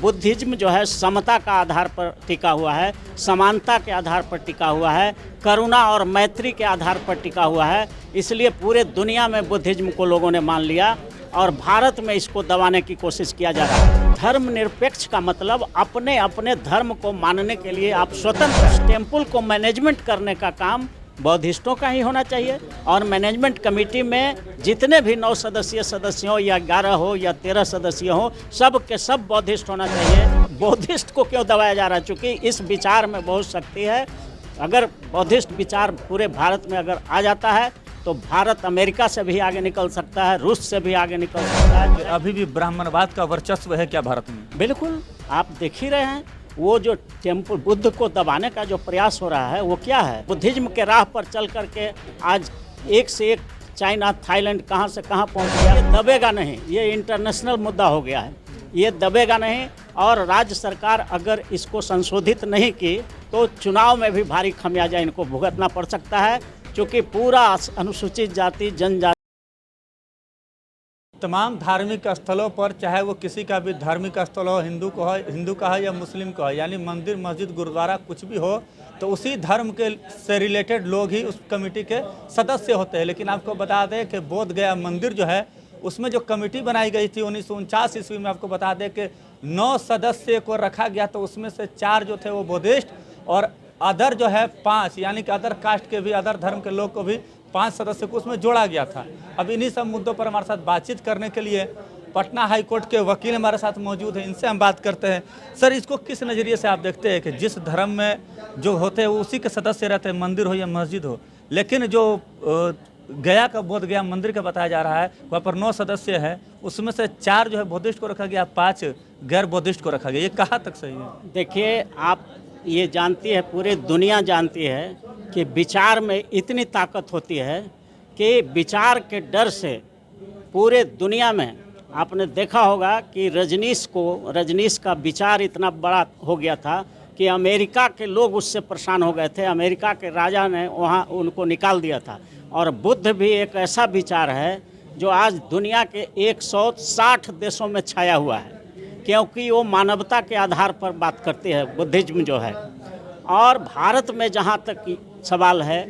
Buddhism जो है समता का आधार पर टिका हुआ है, समानता के आधार पर टिका हुआ है, करुणा और मैत्री के आधार पर टिका हुआ है। इसलिए पूरे दुनिया में बुद्धिज्म को लोगों ने मान लिया और भारत में इसको दबाने की कोशिश किया जा रहा है। धर्मनिरपेक्ष का मतलब अपने अपने धर्म को मानने के लिए आप स्वतंत्र। टेम्पल को मैनेजमेंट करने का काम बौद्धिस्टों का ही होना चाहिए और मैनेजमेंट कमेटी में जितने भी 9 सदस्य हो या 11 हो या 13 सदस्य हो, सब के सब बौद्धिस्ट होना चाहिए। बौद्धिस्ट को क्यों दबाया जा रहा है? चूँकि इस विचार में बहुत शक्ति है। अगर बौद्धिस्ट विचार पूरे भारत में अगर आ जाता है तो भारत अमेरिका से भी आगे निकल सकता है, रूस से भी आगे निकल सकता है। अभी भी ब्राह्मणवाद का वर्चस्व है क्या भारत में? बिल्कुल, आप देख ही रहे हैं। वो जो टेम्पल बुद्ध को दबाने का जो प्रयास हो रहा है वो क्या है? बुद्धिज्म के राह पर चल करके आज एक से एक चाइना, थाईलैंड कहाँ से कहाँ पहुँच गया। ये दबेगा नहीं, ये इंटरनेशनल मुद्दा हो गया है, ये दबेगा नहीं। और राज्य सरकार अगर इसको संशोधित नहीं की तो चुनाव में भी भारी खमियाजा इनको भुगतना पड़ सकता है, क्योंकि पूरा अनुसूचित जाति जनजाति तमाम धार्मिक स्थलों पर, चाहे वो किसी का भी धार्मिक स्थल हो, हिंदू का हो या मुस्लिम का हो, यानी मंदिर, मस्जिद, गुरुद्वारा कुछ भी हो, तो उसी धर्म के से रिलेटेड लोग ही उस कमेटी के सदस्य होते हैं। लेकिन आपको बता दें कि बोध गया मंदिर जो है उसमें जो कमेटी बनाई गई थी 1949 ईस्वी में, आपको बता दें कि 9 सदस्य को रखा गया, तो उसमें से 4 जो थे वो बौद्धिस्ट और अदर जो है 5, यानी कि अदर कास्ट के भी, अदर धर्म के लोग को भी 5 सदस्य को उसमें जोड़ा गया था। अब इन्हीं सब मुद्दों पर हमारे साथ बातचीत करने के लिए पटना हाई कोर्ट के वकील हमारे साथ मौजूद हैं, इनसे हम बात करते हैं। सर, इसको किस नज़रिए से आप देखते हैं कि जिस धर्म में जो होते हैं वो उसी के सदस्य रहते हैं, मंदिर हो या मस्जिद हो, लेकिन जो गया का बोध गया मंदिर का बताया जा रहा है वहाँ पर 9 सदस्य है, उसमें से 4 जो है बौद्धिस्ट को रखा गया, 5 गैर बौद्धिस्ट को रखा गया, ये कहाँ तक सही है? देखिए, आप ये जानती है, पूरी दुनिया जानती है कि विचार में इतनी ताकत होती है कि विचार के डर से पूरे दुनिया में आपने देखा होगा कि रजनीश का विचार इतना बड़ा हो गया था कि अमेरिका के लोग उससे परेशान हो गए थे। अमेरिका के राजा ने वहाँ उनको निकाल दिया था। और बुद्ध भी एक ऐसा विचार है जो आज दुनिया के 160 देशों में छाया हुआ है, क्योंकि वो मानवता के आधार पर बात करती है बुद्धिज्म जो है। और भारत में जहाँ तक सवाल है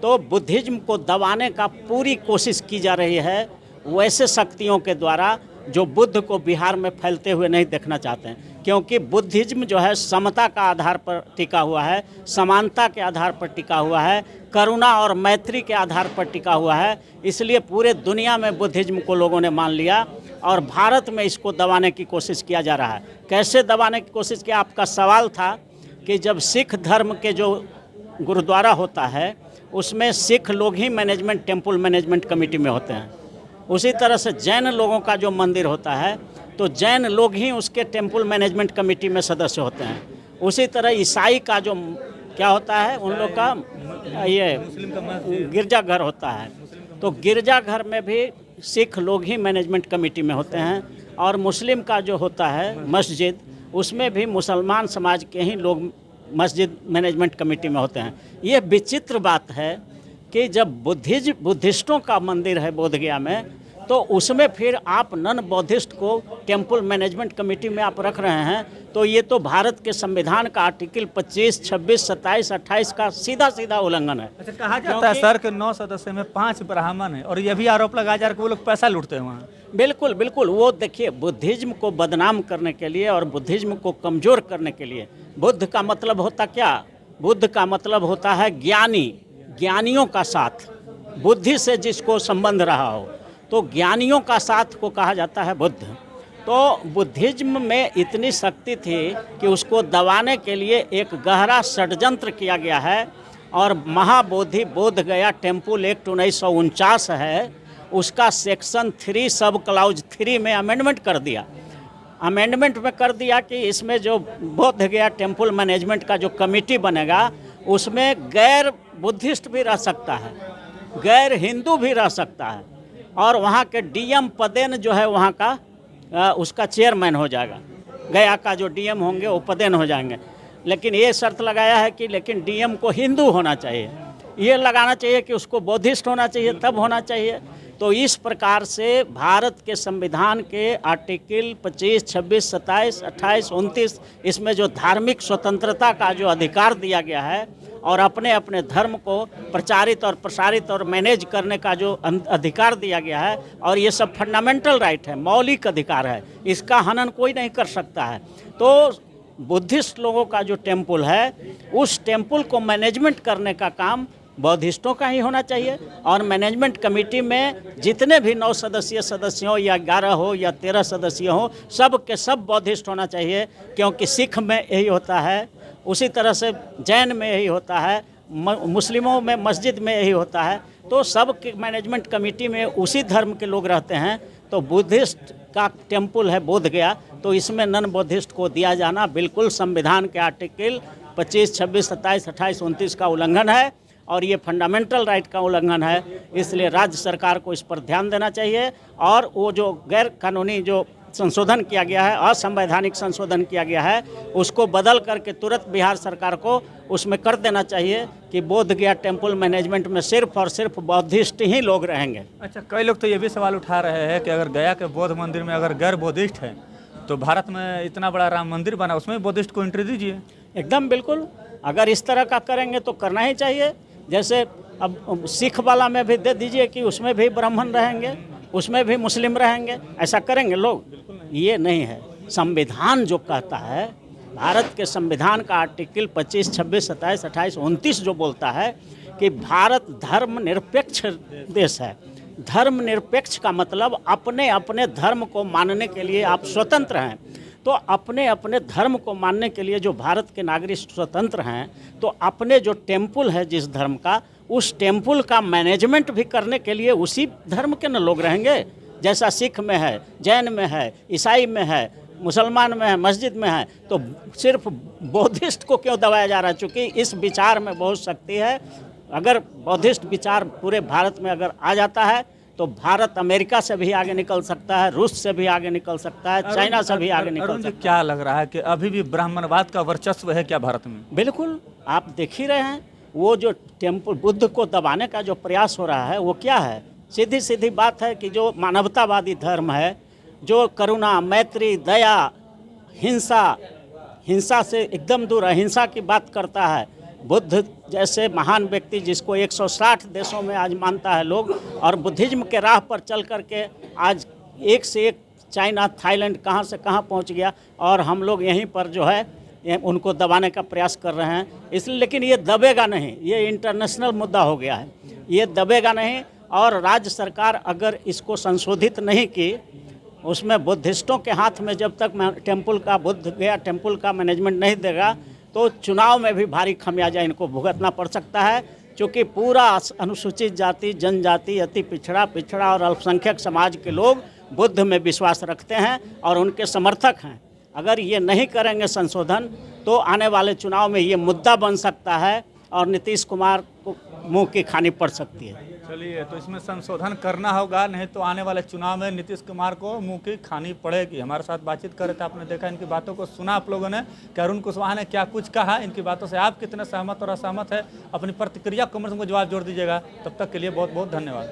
तो बुद्धिज्म को दबाने का पूरी कोशिश की जा रही है वैसे शक्तियों के द्वारा जो बुद्ध को बिहार में फैलते हुए नहीं देखना चाहते हैं। क्योंकि बुद्धिज्म जो है समता का आधार पर टिका हुआ है, समानता के आधार पर टिका हुआ है, करुणा और मैत्री के आधार पर टिका हुआ है। इसलिए पूरे दुनिया में बुद्धिज्म को लोगों ने मान लिया और भारत में इसको दबाने की कोशिश किया जा रहा है। कैसे दबाने की कोशिश किया? आपका सवाल था कि जब सिख धर्म के जो गुरुद्वारा होता है उसमें सिख लोग ही मैनेजमेंट, टेम्पल मैनेजमेंट कमेटी में होते हैं। उसी तरह से जैन लोगों का जो मंदिर होता है तो जैन लोग ही उसके टेम्पल मैनेजमेंट कमेटी में सदस्य होते हैं। उसी तरह ईसाई का जो क्या होता है, उन लोग का ये गिरजाघर होता है, तो गिरजाघर में भी सिख लोग ही मैनेजमेंट कमेटी में होते हैं। और मुस्लिम का जो होता है मस्जिद, उसमें भी मुसलमान समाज के ही लोग मस्जिद मैनेजमेंट कमेटी में होते हैं। ये विचित्र बात है कि जब बुद्धिस्टों का मंदिर है बोध गया में, तो उसमें फिर आप नन बौद्धिस्ट को टेम्पल मैनेजमेंट कमेटी में आप रख रहे हैं, तो ये तो भारत के संविधान का आर्टिकल 25, 26, 27, 28 का सीधा उल्लंघन है। अच्छा, कहा जाता है सर कि 9 सदस्य में 5 ब्राह्मण है और ये भी आरोप लगाया जा रहा है कि वो लोग पैसा लूटते हैं वहाँ। बिल्कुल, वो देखिए, बुद्धिज्म को बदनाम करने के लिए और बुद्धिज्म को कमज़ोर करने के लिए, बुद्ध का मतलब होता क्या? बुद्ध का मतलब होता है ज्ञानी, ज्ञानियों का साथ, बुद्धि से जिसको संबंध रहा हो, तो ज्ञानियों का साथ को कहा जाता है बुद्ध। तो बुद्धिज्म में इतनी शक्ति थी कि उसको दबाने के लिए एक गहरा षड्यंत्र किया गया है। और महाबोधि बोध गया टेम्पल एक्ट 1949 है, उसका सेक्शन 3 सब क्लाउज 3 में अमेंडमेंट कर दिया। अमेंडमेंट में कर दिया कि इसमें जो बोध गया टेम्पल मैनेजमेंट का जो कमेटी बनेगा उसमें गैर बुद्धिस्ट भी रह सकता है, गैर हिंदू भी रह सकता है, और वहाँ के डीएम पदेन जो है वहाँ का उसका चेयरमैन हो जाएगा। गया का जो डीएम होंगे वो पदेन हो जाएंगे। लेकिन ये शर्त लगाया है कि लेकिन डीएम को हिंदू होना चाहिए, ये लगाना चाहिए कि उसको बौद्धिस्ट होना चाहिए, तब होना चाहिए। तो इस प्रकार से भारत के संविधान के आर्टिकल 25, 26, 27, 28, 29 इसमें जो धार्मिक स्वतंत्रता का जो अधिकार दिया गया है और अपने अपने धर्म को प्रचारित और प्रसारित और मैनेज करने का जो अधिकार दिया गया है, और ये सब फंडामेंटल राइट है, मौलिक अधिकार है, इसका हनन कोई नहीं कर सकता है। तो बुद्धिस्ट लोगों का जो टेम्पल है, उस टेम्पल को मैनेजमेंट करने का काम बौद्धिस्टों का ही होना चाहिए। और मैनेजमेंट कमेटी में जितने भी 9 सदस्यीय सदस्य हो या 11 हो या 13 सदस्य हो, सब के सब बौद्धिस्ट होना चाहिए, क्योंकि सिख में यही होता है, उसी तरह से जैन में यही होता है, मुस्लिमों में मस्जिद में यही होता है। तो सब के मैनेजमेंट कमेटी में उसी धर्म के लोग रहते हैं। तो बुद्धिस्ट का टेम्पल है बोध गया, तो इसमें नन बुद्धिस्ट को दिया जाना बिल्कुल संविधान के आर्टिकल 25, 26, 27, 28, 29 का उल्लंघन है, और ये फंडामेंटल राइट का उल्लंघन है। इसलिए राज्य सरकार को इस पर ध्यान देना चाहिए, और वो जो गैर कानूनी जो संशोधन किया गया है, असंवैधानिक संशोधन किया गया है, उसको बदल करके तुरंत बिहार सरकार को उसमें कर देना चाहिए कि बोध गया टेम्पल मैनेजमेंट में सिर्फ और सिर्फ बौद्धिस्ट ही लोग रहेंगे। अच्छा, कई लोग तो ये भी सवाल उठा रहे हैं कि अगर गया के बौद्ध मंदिर में अगर गैर बौद्धिस्ट हैं, तो भारत में इतना बड़ा राम मंदिर बना, उसमें बौद्धिस्ट को एंट्री दीजिए। एकदम बिल्कुल, अगर इस तरह का करेंगे तो करना ही चाहिए। जैसे अब सिख वाला में भी दे दीजिए कि उसमें भी ब्राह्मण रहेंगे, उसमें भी मुस्लिम रहेंगे, ऐसा करेंगे लोग? ये नहीं है। संविधान जो कहता है, भारत के संविधान का आर्टिकल 25, 26, 27, 28, 29 जो बोलता है कि भारत धर्मनिरपेक्ष देश है। धर्मनिरपेक्ष का मतलब अपने अपने धर्म को मानने के लिए आप स्वतंत्र हैं। तो अपने अपने धर्म को मानने के लिए जो भारत के नागरिक स्वतंत्र हैं, तो अपने जो टेम्पल है जिस धर्म का, उस टेम्पल का मैनेजमेंट भी करने के लिए उसी धर्म के न लोग रहेंगे। जैसा सिख में है, जैन में है, ईसाई में है, मुसलमान में है, मस्जिद में है, तो सिर्फ बौद्धिस्ट को क्यों दबाया जा रहा है? चूँकि इस विचार में बहुत शक्ति है। अगर बौद्धिस्ट विचार पूरे भारत में अगर आ जाता है, तो भारत अमेरिका से भी आगे निकल सकता है, रूस से भी आगे निकल सकता है, चाइना से भी आगे निकल सकता है। क्या लग रहा है कि अभी भी ब्राह्मणवाद का वर्चस्व है क्या भारत में? बिल्कुल, आप देख ही रहे हैं, वो जो टेम्पल बुद्ध को दबाने का जो प्रयास हो रहा है, वो क्या है? सीधी सीधी बात है कि जो मानवतावादी धर्म है, जो करुणा, मैत्री, दया, हिंसा से एकदम दूर अहिंसा की बात करता है, बुद्ध जैसे महान व्यक्ति जिसको 160 देशों में आज मानता है लोग, और बुद्धिज्म के राह पर चल करके आज एक से एक चाइना, थाईलैंड कहाँ से कहाँ पहुँच गया, और हम लोग यहीं पर जो है उनको दबाने का प्रयास कर रहे हैं। इसलिए लेकिन ये दबेगा नहीं, ये इंटरनेशनल मुद्दा हो गया है, ये दबेगा नहीं। और राज्य सरकार अगर इसको संशोधित नहीं की, उसमें बुद्धिस्टों के हाथ में जब तक टेम्पल का बोध गया टेम्पल का मैनेजमेंट नहीं देगा, तो चुनाव में भी भारी खमियाजा इनको भुगतना पड़ सकता है। क्योंकि पूरा अनुसूचित जाति, जनजाति, अति पिछड़ा और अल्पसंख्यक समाज के लोग बुद्ध में विश्वास रखते हैं और उनके समर्थक हैं। अगर ये नहीं करेंगे संशोधन, तो आने वाले चुनाव में ये मुद्दा बन सकता है और नीतीश कुमार को मुंह की खानी पड़ सकती है। चलिए, तो इसमें संशोधन करना होगा, नहीं तो आने वाले चुनाव में नीतीश कुमार को मुंह की खानी पड़ेगी। हमारे साथ बातचीत कर रहे थे, आपने देखा, इनकी बातों को सुना आप लोगों ने कि अरुण कुशवाहा ने क्या कुछ कहा। इनकी बातों से आप कितने सहमत और असहमत है, अपनी प्रतिक्रिया कमेंट्स में जवाब जोड़ दीजिएगा। तब तक के लिए बहुत बहुत धन्यवाद।